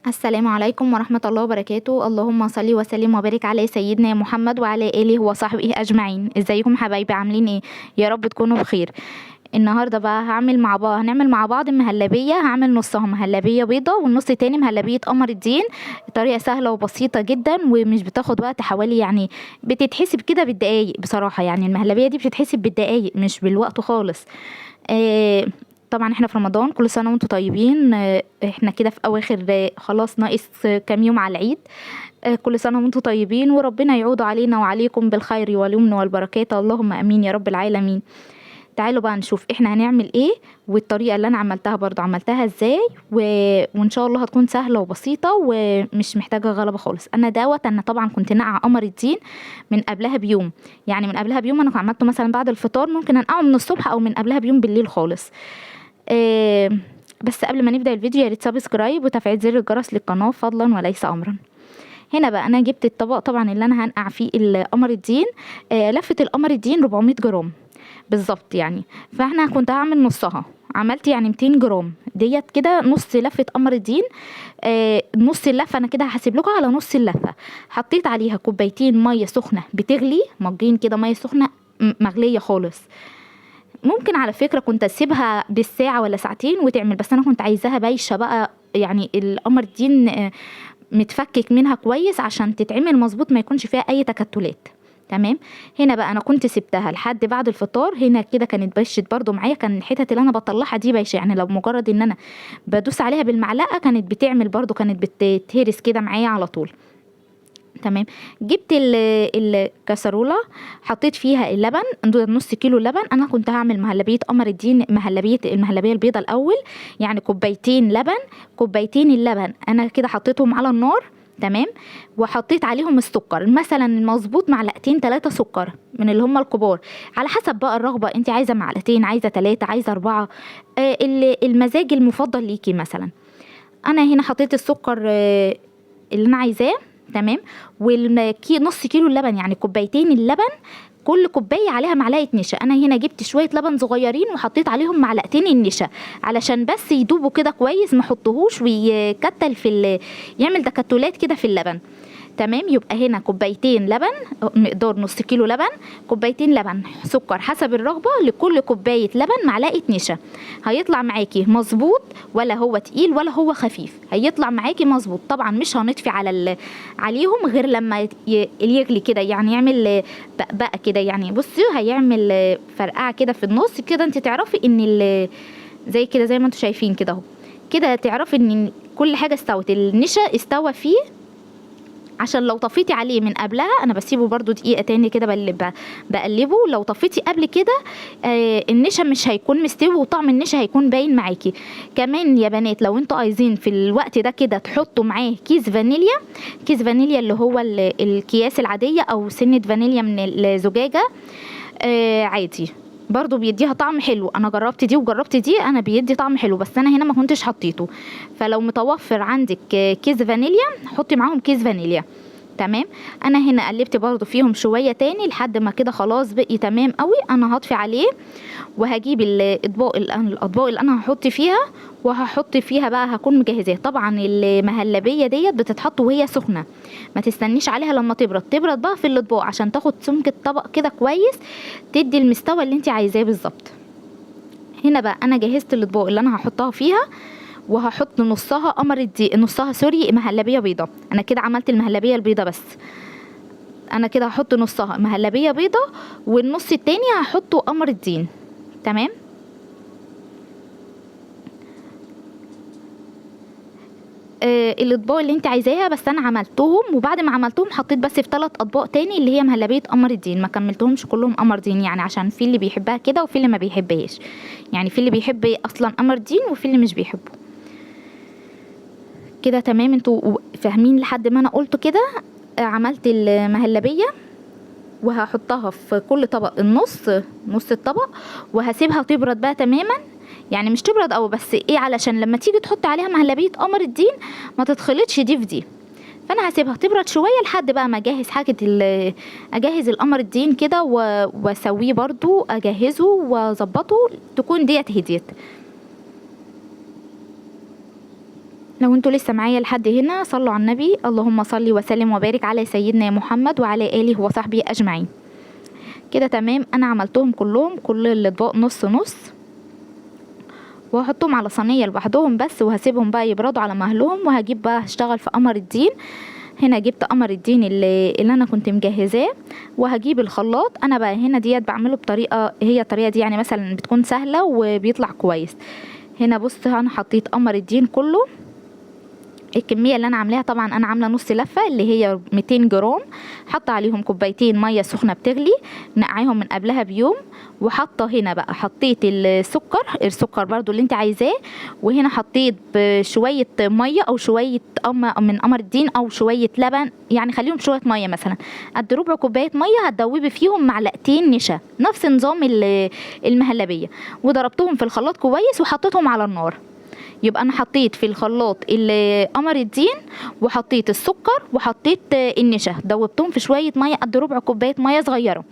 السلام عليكم ورحمة الله وبركاته. اللهم صل وسلم وبارك على سيدنا محمد وعلى آله وصحبه أجمعين. ازيكم حبايبي، عاملين ايه؟ يا رب تكونوا بخير. النهارده بقى هنعمل مع بعض مهلبية. هعمل نصها مهلبية بيضة والنص التاني مهلبية قمر الدين. طريقة سهلة وبسيطة جدا ومش بتاخد وقت، حوالي يعني بتتحسب كده بالدقايق بصراحة. يعني المهلبية دي بتتحسب بالدقايق مش بالوقت خالص. آه طبعا احنا في رمضان، كل سنة وانتم طيبين. احنا كده في اواخر، خلاص ناقص كام يوم على العيد. كل سنة وانتم طيبين وربنا يعود علينا وعليكم بالخير واليمن والبركات، اللهم امين يا رب العالمين. تعالوا بقى نشوف احنا هنعمل ايه، والطريقة اللي انا عملتها برضو عملتها ازاي وان شاء الله هتكون سهلة وبسيطة ومش محتاجة غلبة خالص. انا طبعا كنت ناقعة قمر الدين من قبلها بيوم. يعني من قبلها بيوم، انا عملته مثلا بعد الفطار، ممكن انقعه من الصبح او من قبلها بيوم بالليل خالص. آه بس قبل ما نبدأ الفيديو يا ريت سبسكرايب وتفعيل زر الجرس للقناة فضلا وليس امرا. هنا بقى انا جبت الطبق طبعا اللي انا هنقع فيه القمر الدين. لفة القمر الدين 400 جرام بالظبط يعني. فاحنا كنت هعمل نصها، عملت يعني 200 جرام ديت كده، نص لفة قمر الدين. نص اللفة انا كده هحسب لكم على نص اللفة. حطيت عليها كوبايتين مية سخنة بتغلي، مجين كده مية سخنة مغلية خالص. ممكن على فكرة كنت اسيبها بالساعة ولا ساعتين وتعمل، بس انا كنت عايزاها بايشة بقى، يعني القمر الدين متفكك منها كويس عشان تتعمل مظبوط، ما يكونش فيها اي تكتلات. تمام. هنا بقى انا كنت سبتها لحد بعد الفطار. هنا كده كانت بشت برضو معايا، كان الحتت اللي انا بطلعها دي بايشه، يعني لو مجرد ان انا بدوس عليها بالمعلقه كانت بتعمل برضو، كانت بتهرس كده معايا على طول. تمام. جبت الكسرولة، حطيت فيها اللبن، نص كيلو لبن. انا كنت هعمل مهلبية قمر الدين، المهلبية البيضة الاول، يعني كوبايتين لبن. كوبايتين اللبن انا كده حطيتهم على النار. تمام. وحطيت عليهم السكر، مثلا المظبوط معلقتين 3 سكر من اللي هم الكبار، على حسب بقى الرغبة، انت عايزة معلقتين، عايزة 3، عايزة 4. المزاج المفضل ليكي مثلا. انا هنا حطيت السكر اللي انا عايزاه. تمام. نص كيلو اللبن، يعني كوبايتين اللبن، كل كوبايه عليها معلقه نشا. انا هنا جبت شويه لبن صغيرين وحطيت عليهم معلقتين النشا علشان بس يدوبوا كده كويس، ما احطهوش ويكتل يعمل تكتلات كده في اللبن. تمام. يبقى هنا كوبايتين لبن، مقدار نص كيلو لبن، كوبايتين لبن، سكر حسب الرغبة، لكل كوباية لبن معلقة نشا. هيطلع معاكي مظبوط، ولا هو تقيل ولا هو خفيف، هيطلع معاكي مظبوط. طبعا مش هنطفي عليهم غير لما يغلي كده، يعني يعمل بقى كده، يعني بصي هيعمل فرقعة كده في النص كده، انت تعرفي ان زي كده، زي ما انتوا شايفين كده اهو. كده تعرفي ان كل حاجة استوت، النشا استوى فيه. عشان لو طفيتي عليه من قبلها، انا بسيبه برضو دقيقة تاني كده بقلبه. لو طفيتي قبل كده النشا مش هيكون مستوي وطعم النشا هيكون باين معاكي. كمان يا بنات، لو انتوا عايزين في الوقت ده كده تحطوا معاه كيس فانيليا، كيس فانيليا اللي هو الكياس العادية او سنة فانيليا من الزجاجة، عادي برضو بيديها طعم حلو. انا جربت دي وجربت دي، انا بيدي طعم حلو، بس انا هنا ما كنتش حطيته. فلو متوفر عندك كيس فانيليا حطي معاهم كيس فانيليا. تمام. انا هنا قلبت برضو فيهم شوية تاني لحد ما كده خلاص بقي تمام قوي. انا هطفي عليه وهجيب الاطباق اللي انا هحط فيها، وهحط فيها بقى، هكون مجهزاه. طبعا المهلبيه ديت بتتحط وهي سخنه، ما تستنيش عليها لما تبرد بقى في الاطباق عشان تاخد سمك الطبق كده كويس، تدي المستوى اللي انت عايزاه بالظبط. هنا بقى انا جهزت الاطباق اللي انا هحطها فيها، وهحط نصها نصها مهلبيه بيضه. انا كده عملت المهلبيه البيضه بس. انا كده هحط نصها مهلبيه بيضه والنص التاني هحطه قمر الدين. تمام. الاطباق اللي انت عايزاها، بس انا عملتهم، وبعد ما عملتهم حطيت بس في 3 اطباق تاني اللي هي مهلبيه قمر الدين، ما كملتهمش كلهم قمر دين، يعني عشان في اللي بيحبها كده وفي اللي ما بيحبهاش، يعني في اللي بيحب اصلا قمر دين وفي اللي مش بيحبه كده. تمام. انتوا فاهمين لحد ما انا قلت كده. عملت المهلبيه وهحطها في كل طبق نص الطبق، وهسيبها تبرد بقى تماما. يعني مش تبرد او بس ايه، علشان لما تيجي تحط عليها مهلبيه قمر الدين ما تتخلطش دي في دي. فانا هسيبها تبرد شويه لحد بقى ما اجهز حاجه اجهز القمر الدين كده واسويه برضو، اجهزه واظبطه، تكون ديت هديت. لو انتوا لسه معايا لحد هنا صلوا على النبي، اللهم صل وسلم وبارك على سيدنا محمد وعلى اله وصحبه اجمعين. كده تمام. انا عملتهم كلهم، كل الاطباق نص نص، وهحطهم على صينيه لوحدهم بس، وهسيبهم بقى يبردوا على مهلهم. وهجيب بقى هشتغل في قمر الدين. هنا جبت قمر الدين اللي انا كنت مجهزاه، وهجيب الخلاط. انا بقى هنا ديت بعمله بطريقه، هي الطريقه دي يعني مثلا بتكون سهله وبيطلع كويس. هنا بص انا حطيت قمر الدين كله. الكميه اللي انا عاملاها طبعا انا عامله نص لفه اللي هي 200 جرام، حاطه عليهم كوبايتين ميه سخنه بتغلي نقعيهم من قبلها بيوم. وحاطه هنا بقى حطيت السكر برضو اللي انت عايزاه. وهنا حطيت شويه ميه او شويه من قمر الدين او شويه لبن، يعني خليهم شويه ميه مثلا قد ربع كوبايه ميه، هتدوبي فيهم معلقتين نشا، نفس نظام المهلبيه. وضربتهم في الخلاط كويس وحطيتهم على النار. يبقى انا حطيت في الخلاط قمر الدين، وحطيت السكر، وحطيت النشا، دوبتهم في شويه ميه قد ربع كوبايه ميه صغيره.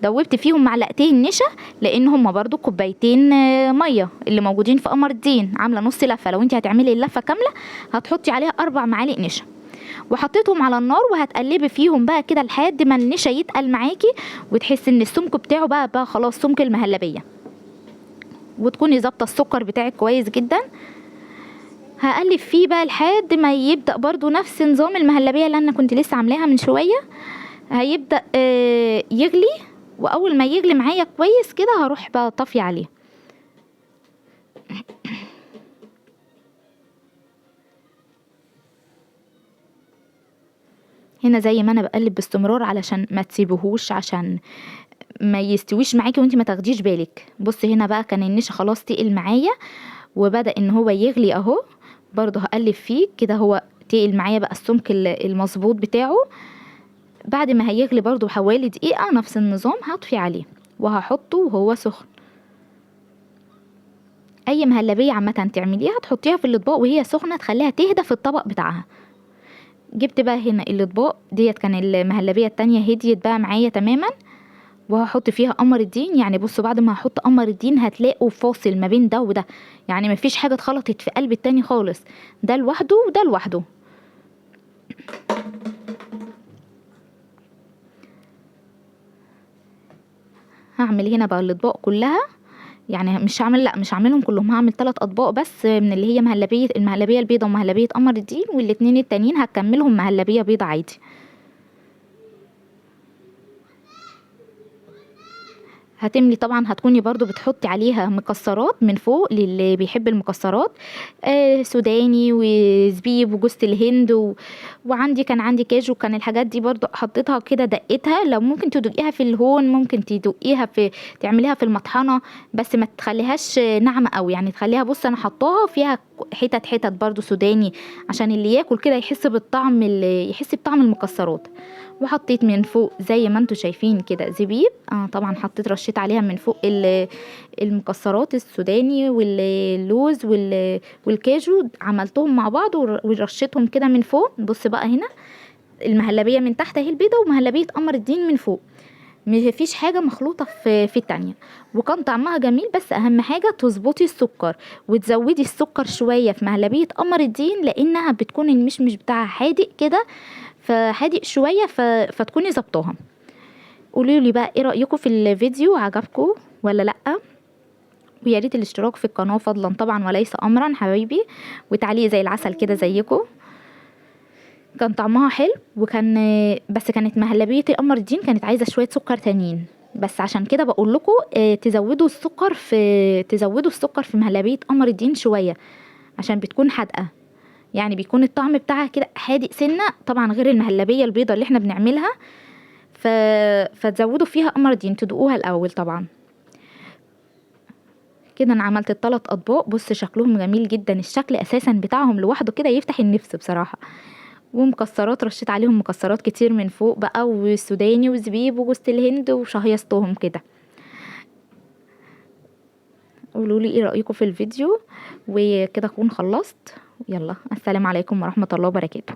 دوبت فيهم معلقتين نشا لان هما برضو كوبايتين ميه اللي موجودين في قمر الدين. عامله نص لفه، لو انت هتعملي اللفه كامله هتحطي عليها 4 معالق نشا. وحطيتهم على النار وهتقلبي فيهم بقى كده لحد ما النشا يتقل معاكي، وتحسي ان السمك بتاعه بقى خلاص سمك المهلبيه. وتكوني ظابطه السكر بتاعك كويس جدا. هقلب فيه بقى لحد ما يبدأ برضو نفس نظام المهلبية اللي انا كنت لسه عاملاها من شوية. هيبدأ يغلي، واول ما يغلي معايا كويس كده هروح بقى طافية عليه. هنا زي ما انا بقلب باستمرار علشان ما تسيبوهوش، عشان ما يستويش معاكي وانت ما تاخديش بالك. بص هنا بقى كان النشا خلاص تقل معايا وبدأ ان هو يغلي اهو. برضو هقلب فيه كده، هو تقل معايا بقى السمك المظبوط بتاعه. بعد ما هيغلي برضو حوالي دقيقة نفس النظام هطفي عليه وهحطه وهو سخن. اي مهلبية عامة تعمليها تحطيها في الاطباق وهي سخنة، تخليها تهدى في الطبق بتاعها. جبت بقى هنا الاطباق ديت، كان المهلبية التانية هديت بقى معايا تماما، وهحط فيها قمر الدين. يعني بصوا بعد ما هحط قمر الدين هتلاقوا فاصل ما بين ده وده، يعني مفيش حاجة اتخلطت في قلب التاني خالص، ده لوحده وده لوحده. هعمل هنا بقى الاطباق كلها، يعني مش هعملهم كلهم، هعمل 3 اطباق بس من اللي هي المهلبيه البيضه ومهلبيه قمر الدين، والاتنين التانيين هكملهم مهلبيه بيضه عادي. هتملي طبعا، هتكوني برضو بتحطي عليها مكسرات من فوق للي بيحب المكسرات، سوداني وزبيب وجوز الهند كان عندي كاجو. كان الحاجات دي برضو حطيتها كده دقيتها. لو ممكن تدقيها في الهون، ممكن تدقيها تعمليها في المطحنه، بس ما تخليهاش ناعمه قوي، يعني تخليها. بص انا حطاها فيها حتت برضو سوداني عشان اللي ياكل كده يحس بطعم المكسرات. وحطيت من فوق زي ما انتوا شايفين كده زبيب. طبعا حطيت رشيت عليها من فوق المكسرات السوداني واللوز والكاجو، عملتهم مع بعض ورشيتهم كده من فوق. بص بقى هنا المهلبيه من تحت اهي البيضه، ومهلبيه قمر الدين من فوق، مفيش حاجه مخلوطه في التانية. وكان طعمها جميل، بس اهم حاجه تظبطي السكر وتزودي السكر شويه في مهلبيه قمر الدين، لانها بتكون المشمش بتاعها حادق كده، فحادق شويه فتكوني ظبطاها. قولولي بقى ايه رايكم في الفيديو، عجبكم ولا لا؟ ويا ريت الاشتراك في القناه فضلا طبعا وليس امرا حبايبي، وتعليق زي العسل كده زيكم. كان طعمها حلو، بس كانت مهلبيه قمر الدين كانت عايزه شويه سكر تانيين، بس عشان كده بقول لكم تزودوا السكر في مهلبيه قمر الدين شويه، عشان بتكون حادقه، يعني بيكون الطعم بتاعها كده حادق سنه طبعا، غير المهلبيه البيضه اللي احنا بنعملها. فتزودوا فيها قمر الدين، تدوقوها الاول طبعا. كده انا عملت ال3 اطباق. بص شكلهم جميل جدا، الشكل اساسا بتاعهم لوحده كده يفتح النفس بصراحه. ومكسرات رشيت عليهم مكسرات كتير من فوق بقى، والسوداني وزبيب وجوز الهند، وشهيصتهم كده. قولولي ايه رايكم في الفيديو، وكده اكون خلصت. يلا السلام عليكم ورحمه الله وبركاته.